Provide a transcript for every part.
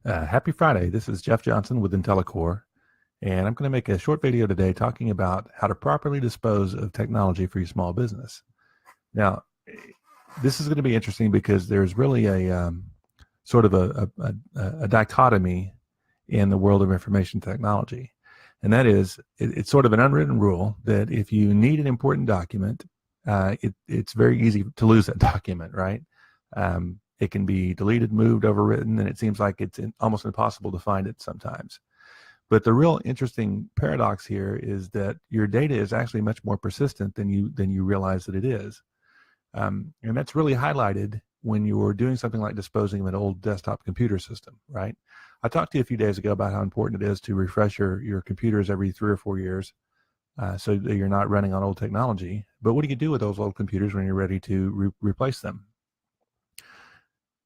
Happy Friday. This is Jeff Johnson with IntellaCore, and I'm going to make a short video today talking about how to properly dispose of technology for your small business. Now, this is going to be interesting because there's really a sort of a dichotomy in the world of information technology, and that is it's sort of an unwritten rule that if you need an important document, it's very easy to lose that document, right? It can be deleted, moved, overwritten, and it seems like it's almost impossible to find it sometimes. But the real interesting paradox here is that your data is actually much more persistent than you realize that it is. And that's really highlighted when you're doing something like disposing of an old desktop computer system, right? I talked to you a few days ago about how important it is to refresh your computers every 3 or 4 years so that you're not running on old technology. But what do you do with those old computers when you're ready to replace them?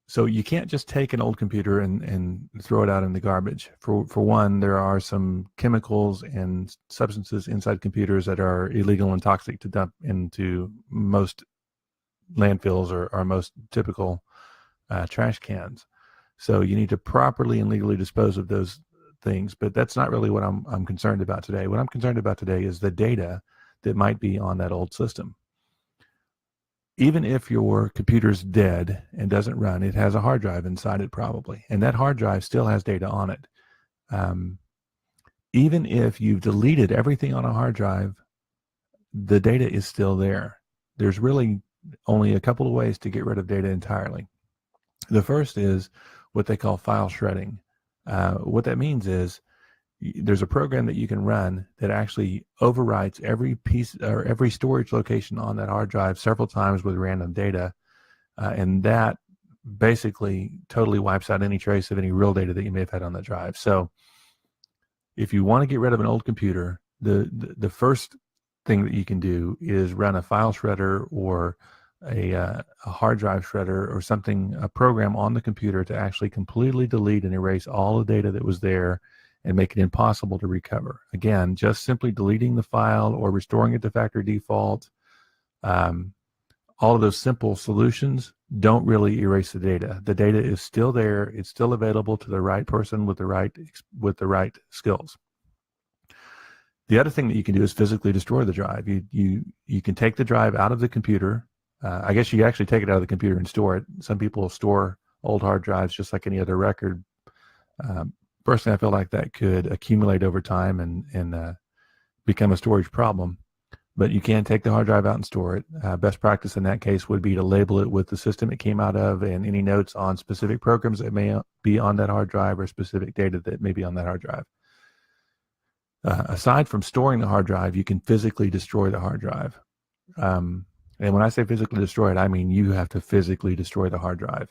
So you can't just take an old computer and throw it out in the garbage. For one, there are some chemicals and substances inside computers that are illegal and toxic to dump into most landfills or most typical trash cans. So you need to properly and legally dispose of those things. But that's not really what I'm concerned about today. What I'm concerned about today is the data that might be on that old system. Even if your computer's dead and doesn't run, it has a hard drive inside it probably, and that hard drive still has data on it. Even if you've deleted everything on a hard drive, the data is still there. There's really only a couple of ways to get rid of data entirely. The first is what they call file shredding. What that means is there's a program that you can run that actually overwrites every piece or every storage location on that hard drive several times with random data, and that basically totally wipes out any trace of any real data that you may have had on that drive. So if you want to get rid of an old computer, the first thing that you can do is run a file shredder or a hard drive shredder or something, a program on the computer to actually completely delete and erase all the data that was there and make it impossible to recover. Again, just simply deleting the file or restoring it to factory default, all of those simple solutions don't really erase the data. The data is still there. It's still available to the right person with the right skills. The other thing that you can do is physically destroy the drive. You can take the drive out of the computer. I guess you actually take it out of the computer and store it. Some people store old hard drives just like any other record. Personally, I feel like that could accumulate over time and become a storage problem. But you can take the hard drive out and store it. Best practice in that case would be to label it with the system it came out of and any notes on specific programs that may be on that hard drive or specific data that may be on that hard drive. Aside from storing the hard drive, you can physically destroy the hard drive. And when I say physically destroy it, I mean you have to physically destroy the hard drive.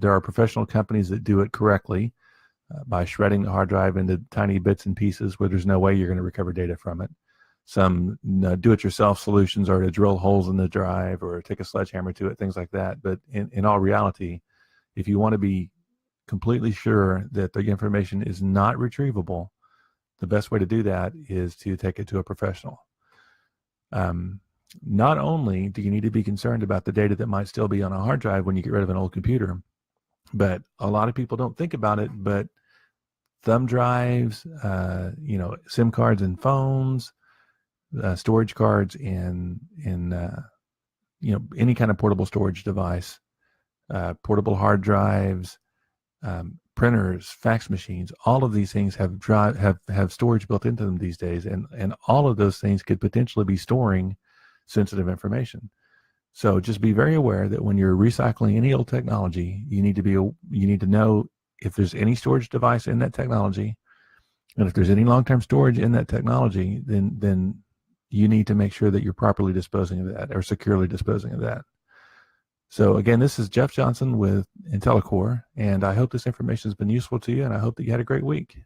There are professional companies that do it correctly. By shredding the hard drive into tiny bits and pieces where there's no way you're going to recover data from it. Some do-it-yourself solutions are to drill holes in the drive or take a sledgehammer to it, things like that. But in all reality, if you want to be completely sure that the information is not retrievable, the best way to do that is to take it to a professional. Not only do you need to be concerned about the data that might still be on a hard drive when you get rid of an old computer, but a lot of people don't think about it, but thumb drives, SIM cards and phones, storage cards and any kind of portable storage device, portable hard drives, printers, fax machines, all of these things have storage built into them these days, and all of those things could potentially be storing sensitive information. So just be very aware that when you're recycling any old technology, you need to know if there's any storage device in that technology, and if there's any long-term storage in that technology, then you need to make sure that you're properly disposing of that or securely disposing of that. So again, this is Jeff Johnson with IntellaCore, and I hope this information has been useful to you, and I hope that you had a great week.